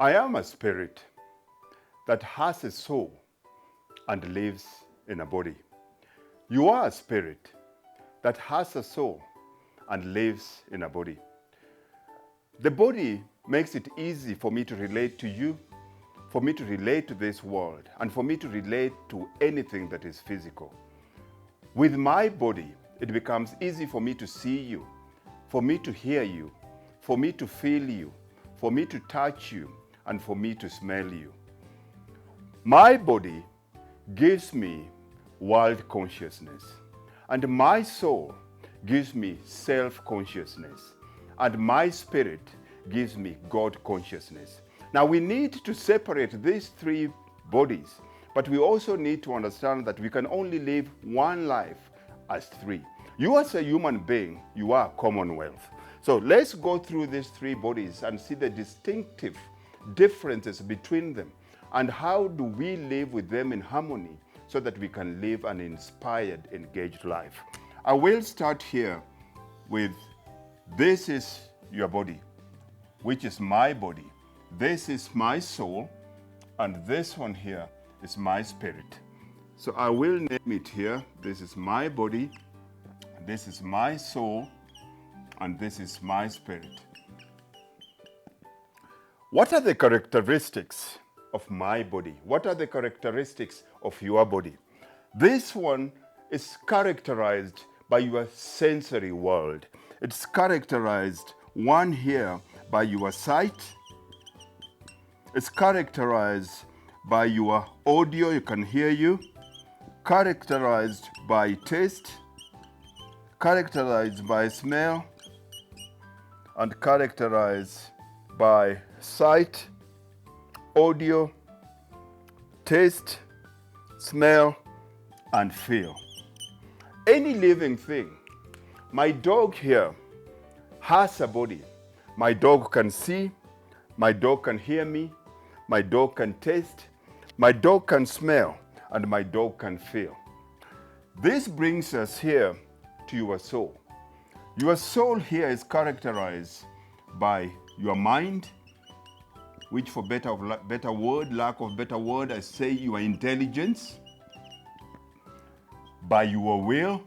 I am a spirit that has a soul and lives in a body. You are a spirit that has a soul and lives in a body. The body makes it easy for me to relate to you, for me to relate to this world, and for me to relate to anything that is physical. With my body, it becomes easy for me to see you, for me to hear you, for me to feel you, for me to touch you, and for me to smell you. My body gives me world consciousness, and my soul gives me self-consciousness, and my spirit gives me God consciousness. Now we need to separate these three bodies, but we also need to understand that we can only live one life as three. You as a human being, you are a commonwealth. So let's go through these three bodies and see the distinctive differences between them and how do we live with them in harmony so that we can live an inspired, engaged life. I will start here with this is your body, which is my body. This is my soul, and this one here is my spirit. So I will name it here. This is my body, this is my soul, and this is my spirit. What are the characteristics of my body? What are the characteristics of your body? This one is characterized by your sensory world. It's characterized, one here, by your sight. It's characterized by your audio, you can hear you. Characterized by taste. Characterized by smell. And characterized by sight, audio, taste, smell, and feel. Any living thing, my dog here has a body. My dog can see, my dog can hear me, my dog can taste, my dog can smell, and my dog can feel. This brings us here to your soul. Your soul here is characterized by your mind, which for lack of better word, I say your intelligence, by your will,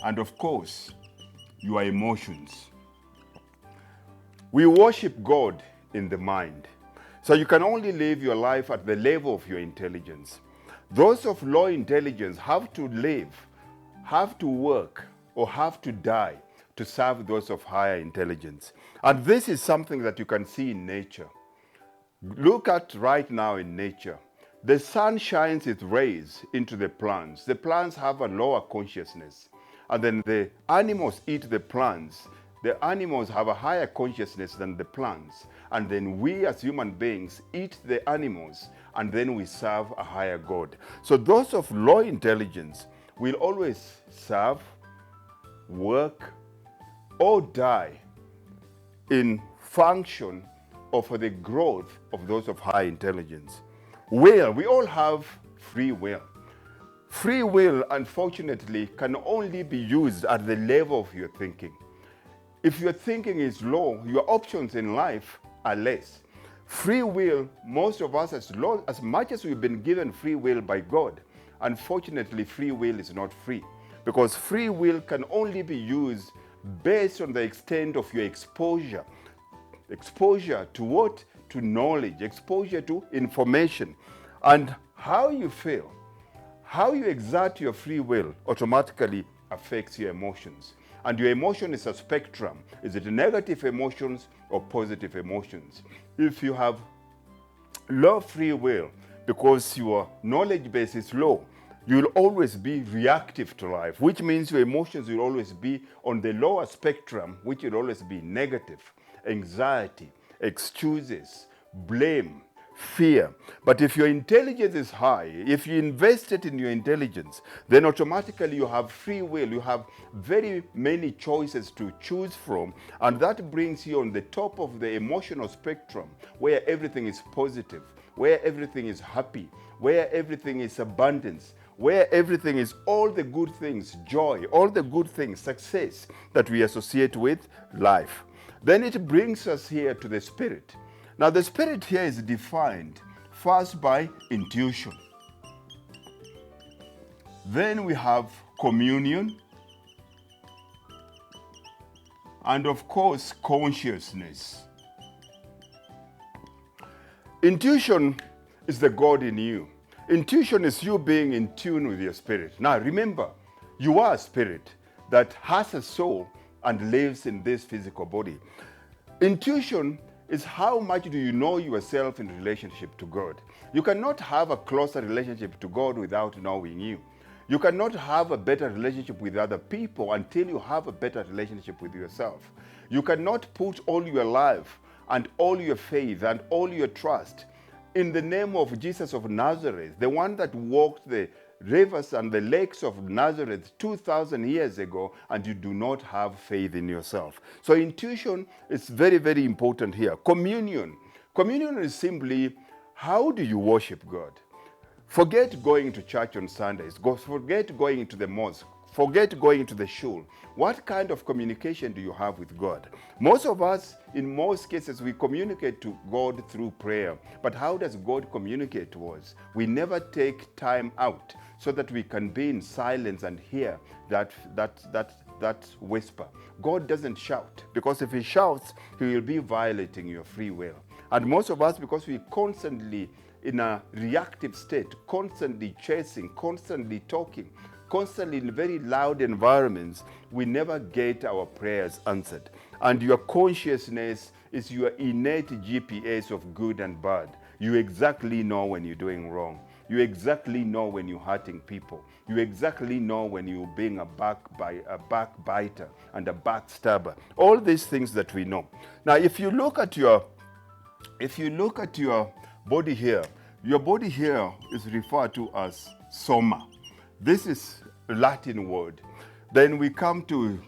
and of course, your emotions. We worship God in the mind. So you can only live your life at the level of your intelligence. Those of low intelligence have to live, have to work, or have to die to serve those of higher intelligence. And this is something that you can see in nature. Look at right now in nature. The sun shines its rays into the plants. The plants have a lower consciousness. And then the animals eat the plants. The animals have a higher consciousness than the plants. And then we as human beings eat the animals, and then we serve a higher God. So those of low intelligence will always serve, work, or die in function or for the growth of those of high intelligence. Will, we all have free will. Free will, unfortunately, can only be used at the level of your thinking. If your thinking is low, your options in life are less. Free will, most of us, as much as we've been given free will by God, unfortunately, free will is not free. Because free will can only be used based on the extent of your exposure. Exposure to what? To knowledge, exposure to information. And how you feel, how you exert your free will automatically affects your emotions. And your emotion is a spectrum. Is it negative emotions or positive emotions? If you have low free will because your knowledge base is low, you'll always be reactive to life, which means your emotions will always be on the lower spectrum, which will always be negative, anxiety, excuses, blame, fear. But if your intelligence is high, if you invested in your intelligence, then automatically you have free will. You have very many choices to choose from, and that brings you on the top of the emotional spectrum where everything is positive, where everything is happy, where everything is abundance, where everything is all the good things, joy, all the good things, success that we associate with life. Then it brings us here to the spirit. Now, the spirit here is defined first by intuition. Then we have communion. And of course, consciousness. Intuition is the God in you. Intuition is you being in tune with your spirit. Now remember, you are a spirit that has a soul and lives in this physical body. Intuition is how much do you know yourself in relationship to God. You cannot have a closer relationship to God without knowing you. You cannot have a better relationship with other people until you have a better relationship with yourself. You cannot put all your life and all your faith and all your trust in the name of Jesus of Nazareth, the one that walked the rivers and the lakes of Nazareth 2,000 years ago, and you do not have faith in yourself. So intuition is very, very important here. Communion. Communion is simply, how do you worship God? Forget going to church on Sundays. Forget going to the mosque. Forget going to the shul. What kind of communication do you have with God? Most of us, in most cases, we communicate to God through prayer. But how does God communicate to us? We never take time out so that we can be in silence and hear that whisper. God doesn't shout, because if he shouts, he will be violating your free will. And most of us, because we constantly in a reactive state, constantly chasing, constantly talking, constantly in very loud environments, we never get our prayers answered. And your consciousness is your innate GPS of good and bad. You exactly know when you're doing wrong. You exactly know when you're hurting people. You exactly know when you're being a backbiter and a backstabber. All these things that we know. Now, if you look at your body here, your body here is referred to as soma. This is a Latin word. Then we come to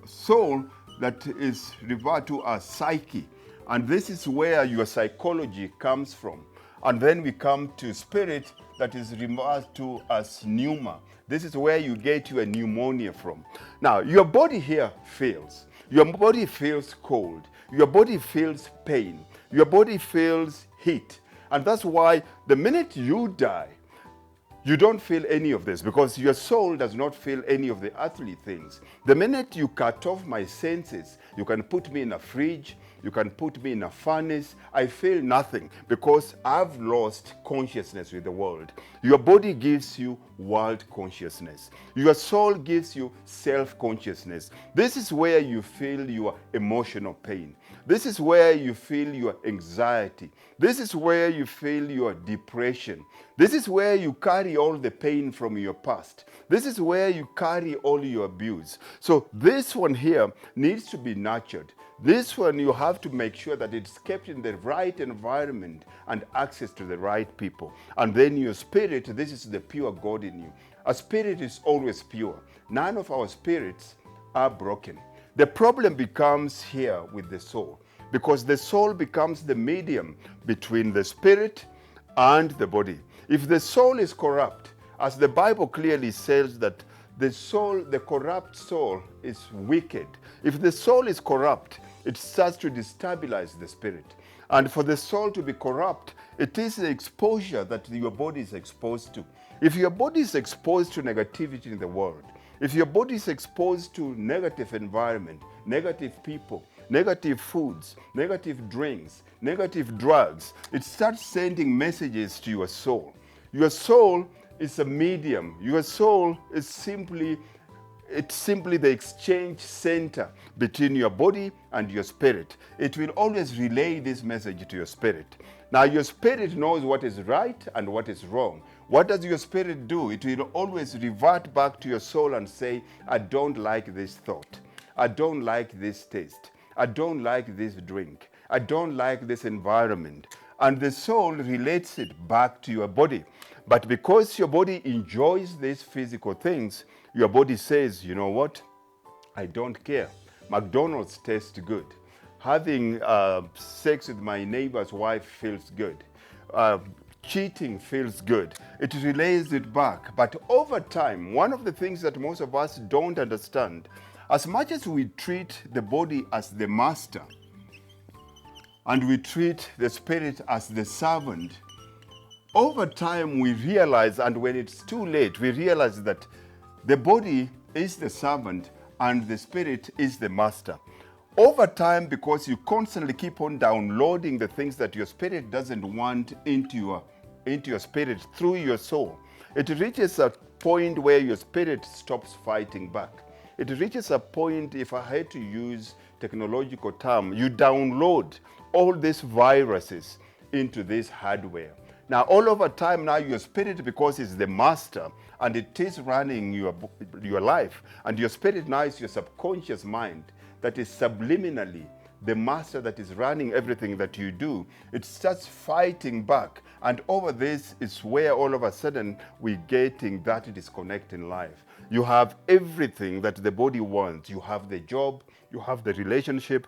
soul, that is referred to as psyche. And this is where your psychology comes from. And then we come to spirit, that is referred to as pneuma. This is where you get your pneumonia from. Now, your body here feels. Your body feels cold. Your body feels pain. Your body feels heat. And that's why the minute you die, you don't feel any of this, because your soul does not feel any of the earthly things. The minute you cut off my senses, you can put me in a fridge, you can put me in a furnace, I feel nothing, because I've lost consciousness with the world. Your body gives you world consciousness. Your soul gives you self-consciousness. This is where you feel your emotional pain. This is where you feel your anxiety. This is where you feel your depression. This is where you carry all the pain from your past. This is where you carry all your abuse. So this one here needs to be nurtured. This one, you have to make sure that it's kept in the right environment and access to the right people. And then your spirit, this is the pure God in you. A spirit is always pure. None of our spirits are broken. The problem becomes here with the soul, because the soul becomes the medium between the spirit and the body. If the soul is corrupt, as the Bible clearly says that the soul, the corrupt soul, is wicked. If the soul is corrupt, it starts to destabilize the spirit. And for the soul to be corrupt, it is the exposure that your body is exposed to. If your body is exposed to negativity in the world, if your body is exposed to negative environment, negative people, negative foods, negative drinks, negative drugs, it starts sending messages to your soul. Your soul is a medium. Your soul is simply the exchange center between your body and your spirit. It will always relay this message to your spirit. Now, your spirit knows what is right and what is wrong. What does your spirit do? It will always revert back to your soul and say, I don't like this thought. I don't like this taste. I don't like this drink. I don't like this environment. And the soul relates it back to your body. But because your body enjoys these physical things, your body says, you know what? I don't care. McDonald's tastes good. Having sex with my neighbor's wife feels good. Cheating feels good. It relays it back. But over time, one of the things that most of us don't understand, as much as we treat the body as the master, and we treat the spirit as the servant, over time we realize, and when it's too late, we realize that the body is the servant and the spirit is the master. Over time, because you constantly keep on downloading the things that your spirit doesn't want into your spirit through your soul, it reaches a point where your spirit stops fighting back. It reaches a point, if I had to use technological term, you download all these viruses into this hardware. Now, all over time now, your spirit, because it's the master and it is running your life, and your spirit now is your subconscious mind that is subliminally the master that is running everything that you do, it starts fighting back. And over this is where all of a sudden we're getting that disconnect in life. You have everything that the body wants. You have the job, you have the relationship,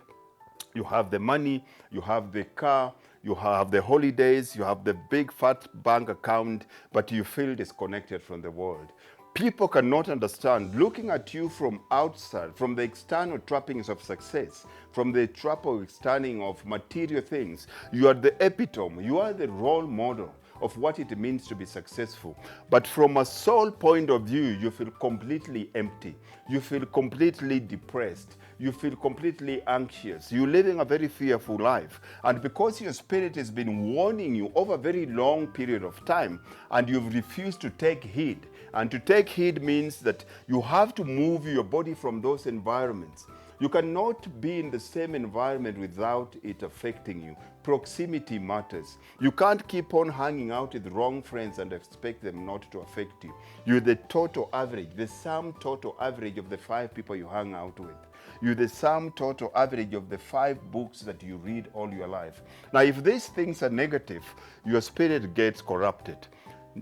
you have the money, you have the car, you have the holidays, you have the big fat bank account, but you feel disconnected from the world. People cannot understand, looking at you from outside, from the external trappings of success, from the trap of external of material things. You are the epitome, you are the role model of what it means to be successful. But from a soul point of view, you feel completely empty. You feel completely depressed. You feel completely anxious. You're living a very fearful life. And because your spirit has been warning you over a very long period of time, and you've refused to take heed. And to take heed means that you have to move your body from those environments. You cannot be in the same environment without it affecting you. Proximity matters. You can't keep on hanging out with wrong friends and expect them not to affect you. You're the total average, the sum total average of the 5 people you hang out with. You're the sum total average of the 5 books that you read all your life. Now, if these things are negative, your spirit gets corrupted.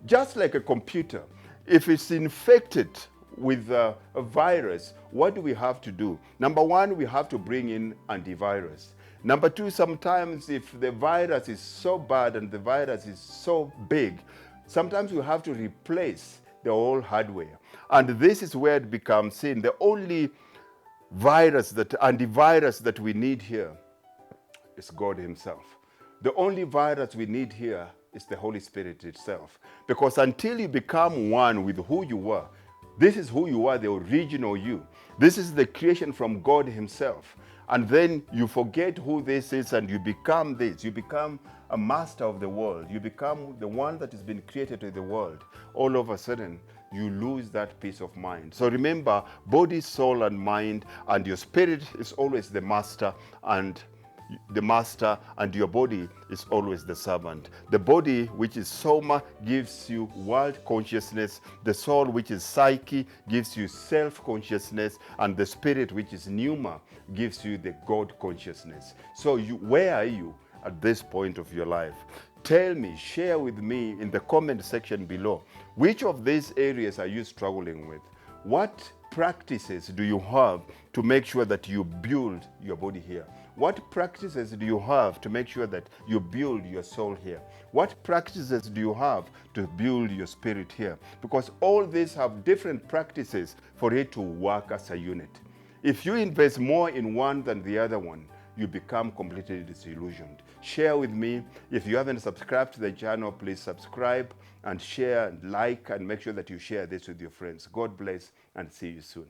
Just like a computer, if it's infected with a virus, what do we have to do? Number one, we have to bring in antivirus. Number two, sometimes if the virus is so bad and the virus is so big, sometimes we have to replace the whole hardware. And this is where it becomes sin. The only antivirus that we need here is God himself. The only virus we need here is the Holy Spirit itself. Because until you become one with who you were, this is who you are, the original you. This is the creation from God himself. And then you forget who this is and you become this. You become a master of the world. You become the one that has been created to the world. All of a sudden, you lose that peace of mind. So remember, body, soul, and mind, and your spirit is always the master, and your body is always the servant. The body, which is soma, gives you world consciousness. The soul, which is psyche, gives you self-consciousness. And the spirit, which is pneuma, gives you the God consciousness. So where are you at this point of your life? Tell me, share with me in the comment section below. Which of these areas are you struggling with? What practices do you have to make sure that you build your body here? What practices do you have to make sure that you build your soul here? What practices do you have to build your spirit here? Because all these have different practices for it to work as a unit. If you invest more in one than the other one, you become completely disillusioned. Share with me. If you haven't subscribed to the channel, please subscribe and share and like, and make sure that you share this with your friends. God bless and see you soon.